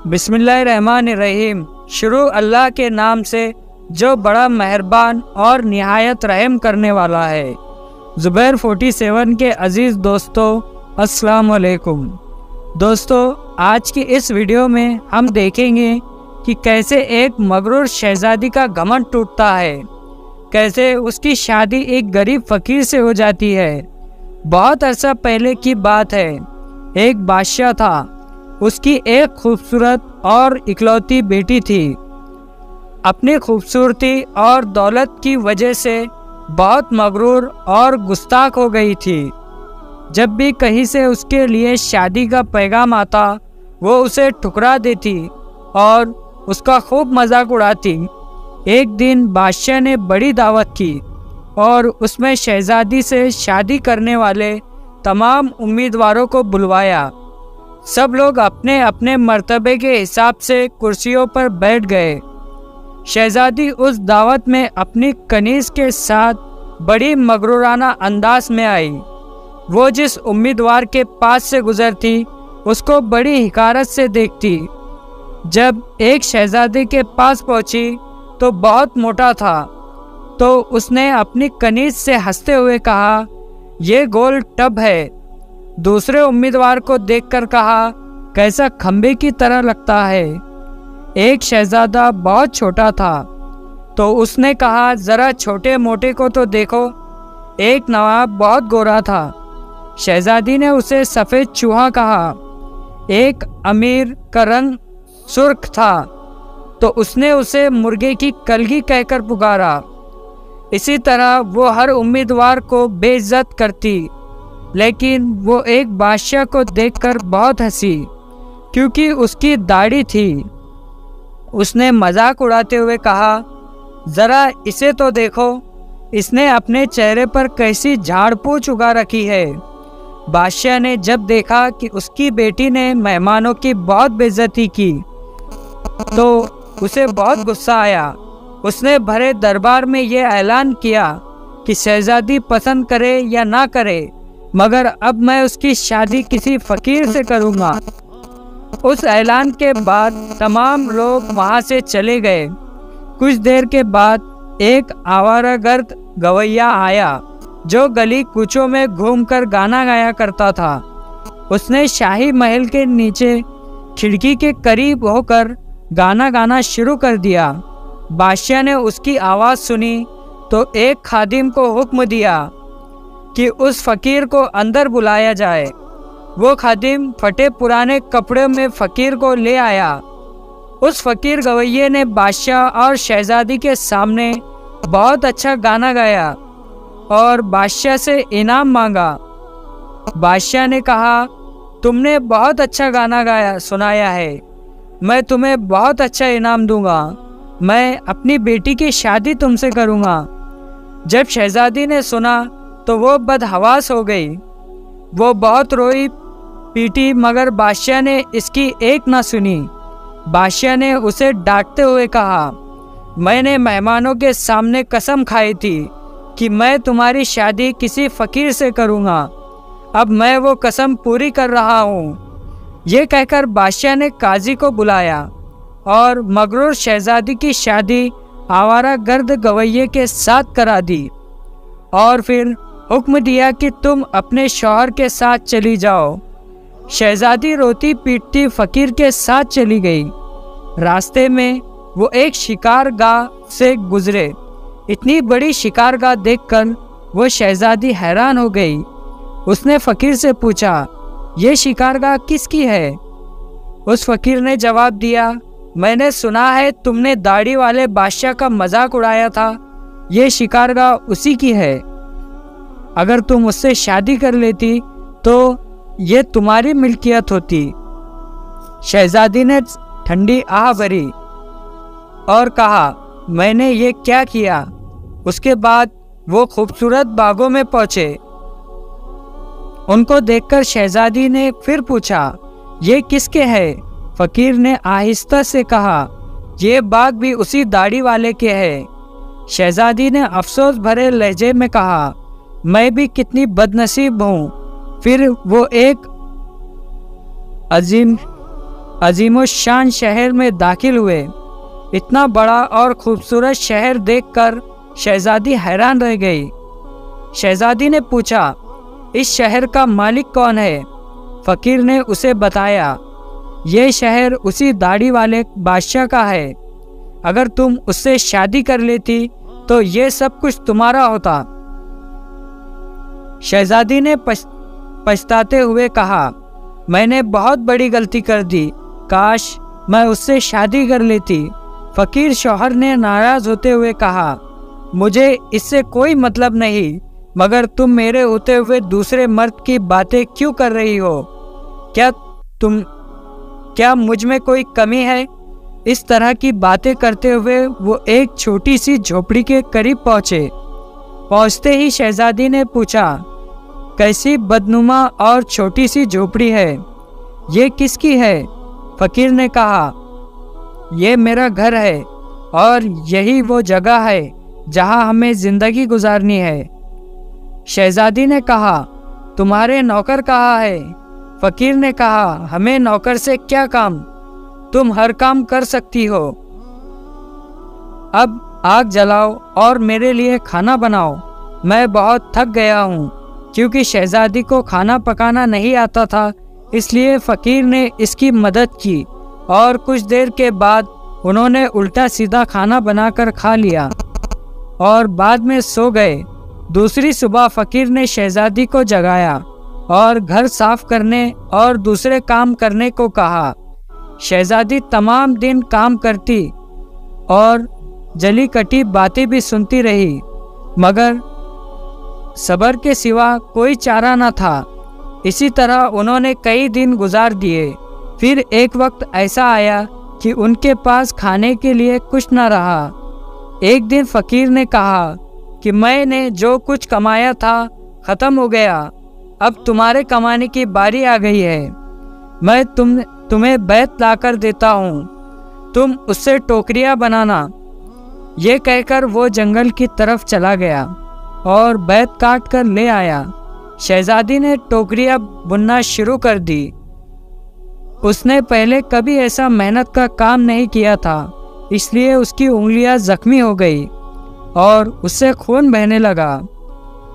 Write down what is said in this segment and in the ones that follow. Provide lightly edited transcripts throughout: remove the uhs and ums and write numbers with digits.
بسم اللہ الرحمن الرحیم۔ شروع اللہ کے نام سے جو بڑا مہربان اور نہایت رحم کرنے والا ہے۔ زبیر 47 کے عزیز دوستو، السلام علیکم۔ دوستو، آج کی اس ویڈیو میں ہم دیکھیں گے کہ کیسے ایک مغرور شہزادی کا گھمنڈ ٹوٹتا ہے، کیسے اس کی شادی ایک غریب فقیر سے ہو جاتی ہے۔ بہت عرصہ پہلے کی بات ہے، ایک بادشاہ تھا، اس کی ایک خوبصورت اور اکلوتی بیٹی تھی۔ اپنی خوبصورتی اور دولت کی وجہ سے بہت مغرور اور گستاخ ہو گئی تھی۔ جب بھی کہیں سے اس کے لیے شادی کا پیغام آتا، وہ اسے ٹھکرا دیتی اور اس کا خوب مذاق اڑاتی۔ ایک دن بادشاہ نے بڑی دعوت کی اور اس میں شہزادی سے شادی کرنے والے تمام امیدواروں کو بلوایا۔ سب لوگ اپنے اپنے مرتبے کے حساب سے کرسیوں پر بیٹھ گئے۔ شہزادی اس دعوت میں اپنی کنیز کے ساتھ بڑی مغرورانہ انداز میں آئی۔ وہ جس امیدوار کے پاس سے گزرتی، اس کو بڑی حقارت سے دیکھتی۔ جب ایک شہزادی کے پاس پہنچی تو بہت موٹا تھا، تو اس نے اپنی کنیز سے ہنستے ہوئے کہا، یہ گول ٹب ہے۔ دوسرے امیدوار کو دیکھ کر کہا، کیسا کھمبے کی طرح لگتا ہے۔ ایک شہزادہ بہت چھوٹا تھا، تو اس نے کہا، ذرا چھوٹے موٹے کو تو دیکھو۔ ایک نواب بہت گورا تھا، شہزادی نے اسے سفید چوہا کہا۔ ایک امیر کا رنگ سرخ تھا، تو اس نے اسے مرغے کی کلگی کہہ کر پکارا۔ اسی طرح وہ ہر امیدوار کو بے عزت کرتی، لیکن وہ ایک بادشاہ کو دیکھ کر بہت ہنسی، کیونکہ اس کی داڑھی تھی۔ اس نے مذاق اڑاتے ہوئے کہا، ذرا اسے تو دیکھو، اس نے اپنے چہرے پر کیسی جھاڑ پونچھ اگا رکھی ہے۔ بادشاہ نے جب دیکھا کہ اس کی بیٹی نے مہمانوں کی بہت بے عزتی کی، تو اسے بہت غصہ آیا۔ اس نے بھرے دربار میں یہ اعلان کیا کہ شہزادی پسند کرے یا نہ کرے، مگر اب میں اس کی شادی کسی فقیر سے کروں گا۔ اس اعلان کے بعد تمام لوگ وہاں سے چلے گئے۔ کچھ دیر کے بعد ایک آوارہ گرد گویا آیا، جو گلی کوچوں میں گھوم کر گانا گایا کرتا تھا۔ اس نے شاہی محل کے نیچے کھڑکی کے قریب ہو کر گانا گانا شروع کر دیا۔ بادشاہ نے اس کی آواز سنی تو ایک خادم کو حکم دیا کہ اس فقیر کو اندر بلایا جائے۔ وہ خادم پھٹے پرانے کپڑے میں فقیر کو لے آیا۔ اس فقیر گویے نے بادشاہ اور شہزادی کے سامنے بہت اچھا گانا گایا اور بادشاہ سے انعام مانگا۔ بادشاہ نے کہا، تم نے بہت اچھا گانا سنایا ہے، میں تمہیں بہت اچھا انعام دوں گا، میں اپنی بیٹی کی شادی تم سے کروں گا۔ جب شہزادی نے سنا تو وہ بدحواس ہو گئی۔ وہ بہت روئی پیٹی، مگر بادشاہ نے اس کی ایک نہ سنی۔ بادشاہ نے اسے ڈانٹتے ہوئے کہا، میں نے مہمانوں کے سامنے قسم کھائی تھی کہ میں تمہاری شادی کسی فقیر سے کروں گا، اب میں وہ قسم پوری کر رہا ہوں۔ یہ کہہ کر بادشاہ نے قاضی کو بلایا اور مغرور شہزادی کی شادی آوارہ گرد گویے کے ساتھ کرا دی، اور پھر حکم دیا کہ تم اپنے شوہر کے ساتھ چلی جاؤ۔ شہزادی روتی پیٹتی فقیر کے ساتھ چلی گئی۔ راستے میں وہ ایک شکار گاہ سے گزرے۔ اتنی بڑی شکار گاہ دیکھ کر وہ شہزادی حیران ہو گئی۔ اس نے فقیر سے پوچھا، یہ شکار گاہ کس کی ہے؟ اس فقیر نے جواب دیا، میں نے سنا ہے تم نے داڑھی والے بادشاہ کا مذاق اڑایا تھا، یہ شکار گاہ اسی کی ہے۔ اگر تم اس سے شادی کر لیتی تو یہ تمہاری ملکیت ہوتی۔ شہزادی نے ٹھنڈی آہ بھری اور کہا، میں نے یہ کیا کیا؟ اس کے بعد وہ خوبصورت باغوں میں پہنچے۔ ان کو دیکھ کر شہزادی نے پھر پوچھا، یہ کس کے ہے؟ فقیر نے آہستہ سے کہا، یہ باغ بھی اسی داڑھی والے کے ہے۔ شہزادی نے افسوس بھرے لہجے میں کہا، میں بھی کتنی بد نصیب ہوں۔ پھر وہ ایک عظیم الشان شہر میں داخل ہوئے۔ اتنا بڑا اور خوبصورت شہر دیکھ کر شہزادی حیران رہ گئی۔ شہزادی نے پوچھا، اس شہر کا مالک کون ہے؟ فقیر نے اسے بتایا، یہ شہر اسی داڑھی والے بادشاہ کا ہے۔ اگر تم اس سے شادی کر لیتی تو یہ سب کچھ تمہارا ہوتا۔ شہزادی نے پچھتاتے ہوئے کہا، میں نے بہت بڑی غلطی کر دی، کاش میں اس سے شادی کر لیتی۔ فقیر شوہر نے ناراض ہوتے ہوئے کہا، مجھے اس سے کوئی مطلب نہیں، مگر تم میرے ہوتے ہوئے دوسرے مرد کی باتیں کیوں کر رہی ہو؟ کیا مجھ میں کوئی کمی ہے؟ اس طرح کی باتیں کرتے ہوئے وہ ایک چھوٹی سی جھوپڑی کے قریب پہنچے۔ پہنچتے ہی شہزادی نے پوچھا، کیسی بدنما اور چھوٹی سی جھوپڑی ہے؟ یہ کس کی ہے؟ فقیر نے کہا، یہ میرا گھر ہے اور یہی وہ جگہ ہے جہاں ہمیں زندگی گزارنی ہے۔ شہزادی نے کہا، تمہارے نوکر کہاں ہے؟ فقیر نے کہا، ہمیں نوکر سے کیا کام، تم ہر کام کر سکتی ہو۔ اب آگ جلاؤ اور میرے لیے کھانا بناؤ، میں بہت تھک گیا ہوں۔ کیونکہ شہزادی کو کھانا پکانا نہیں آتا تھا، اس لیے فقیر نے اس کی مدد کی اور کچھ دیر کے بعد انہوں نے الٹا سیدھا کھانا بنا کر کھا لیا اور بعد میں سو گئے۔ دوسری صبح فقیر نے شہزادی کو جگایا اور گھر صاف کرنے اور دوسرے کام کرنے کو کہا۔ شہزادی تمام دن کام کرتی اور جلی کٹی باتیں بھی سنتی رہی، مگر صبر کے سوا کوئی چارہ نہ تھا۔ اسی طرح انہوں نے کئی دن گزار دیے۔ پھر ایک وقت ایسا آیا کہ ان کے پاس کھانے کے لیے کچھ نہ رہا۔ ایک دن فقیر نے کہا کہ میں نے جو کچھ کمایا تھا ختم ہو گیا، اب تمہارے کمانے کی باری آ گئی ہے۔ میں تمہیں بیت لا کر دیتا ہوں، تم اس سے ٹوکریاں بنانا۔ یہ کہہ کر وہ جنگل کی طرف چلا گیا اور بیت کاٹ کر لے آیا۔ شہزادی نے ٹوکریاں بننا شروع کر دی۔ اس نے پہلے کبھی ایسا محنت کا کام نہیں کیا تھا، اس لیے اس کی انگلیاں زخمی ہو گئی اور اس سے خون بہنے لگا۔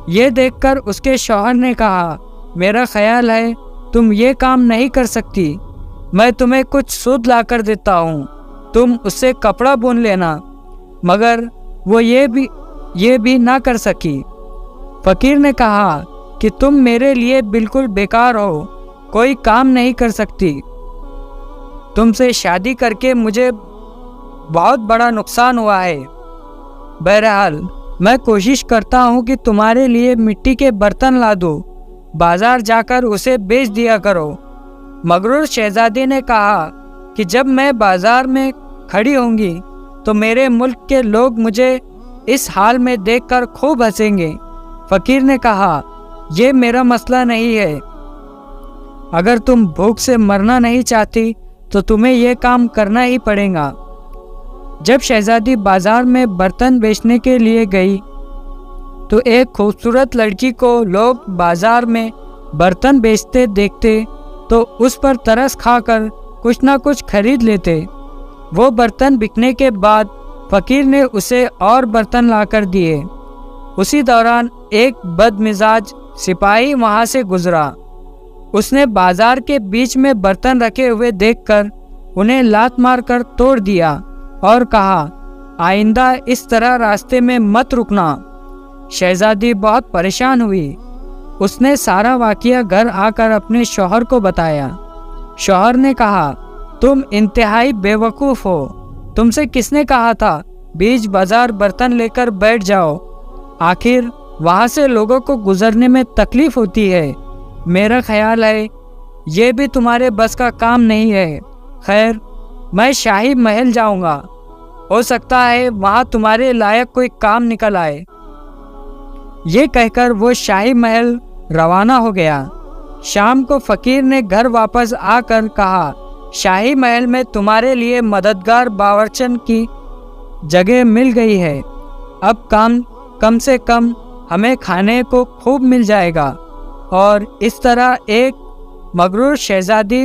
یہ دیکھ کر اس کے شوہر نے کہا، میرا خیال ہے تم یہ کام نہیں کر سکتی، میں تمہیں کچھ سود لا کر دیتا ہوں، تم اس سے کپڑا بن لینا۔ مگر وہ یہ بھی نہ کر سکی۔ فقیر نے کہا کہ تم میرے لیے بالکل بیکار ہو، کوئی کام نہیں کر سکتی، تم سے شادی کر کے مجھے بہت بڑا نقصان ہوا ہے۔ بہرحال میں کوشش کرتا ہوں کہ تمہارے لیے مٹی کے برتن لا دوں، بازار جا کر اسے بیچ دیا کرو۔ مغرور شہزادی نے کہا کہ جب میں بازار میں کھڑی ہوں گی تو میرے ملک کے لوگ مجھے اس حال میں دیکھ کر خوب ہنسیں گے۔ فقیر نے کہا، یہ میرا مسئلہ نہیں ہے، اگر تم بھوک سے مرنا نہیں چاہتی تو تمہیں یہ کام کرنا ہی پڑے گا۔ جب شہزادی بازار میں برتن بیچنے کے لیے گئی تو ایک خوبصورت لڑکی کو لوگ بازار میں برتن بیچتے دیکھتے تو اس پر ترس کھا کر کچھ نہ کچھ خرید لیتے۔ وہ برتن بکنے کے بعد فقیر نے اسے اور برتن لا کر دیے۔ اسی دوران ایک بد مزاج سپاہی وہاں سے گزرا۔ اس نے بازار کے بیچ میں برتن رکھے ہوئے دیکھ کر انہیں لات مار کر توڑ دیا اور کہا، آئندہ اس طرح راستے میں مت رکنا۔ شہزادی بہت پریشان ہوئی۔ اس نے سارا واقعہ گھر آ کر اپنے شوہر کو بتایا۔ شوہر نے کہا، تم انتہائی بے وقوف ہو، تم سے کس نے کہا تھا بیچ بازار برتن لے کر بیٹھ جاؤ؟ آخر وہاں سے لوگوں کو گزرنے میں تکلیف ہوتی ہے۔ میرا خیال ہے یہ بھی تمہارے بس کا کام نہیں ہے۔ خیر، میں شاہی محل جاؤں گا، ہو سکتا ہے وہاں تمہارے لائق کوئی کام نکل آئے۔ یہ کہہ کر وہ شاہی محل روانہ ہو گیا۔ شام کو فقیر نے گھر واپس آ کر کہا، شاہی محل میں تمہارے لیے مددگار باورچن کی جگہ مل گئی ہے، اب کم سے کم ہمیں کھانے کو خوب مل جائے گا۔ اور اس طرح ایک مغرور شہزادی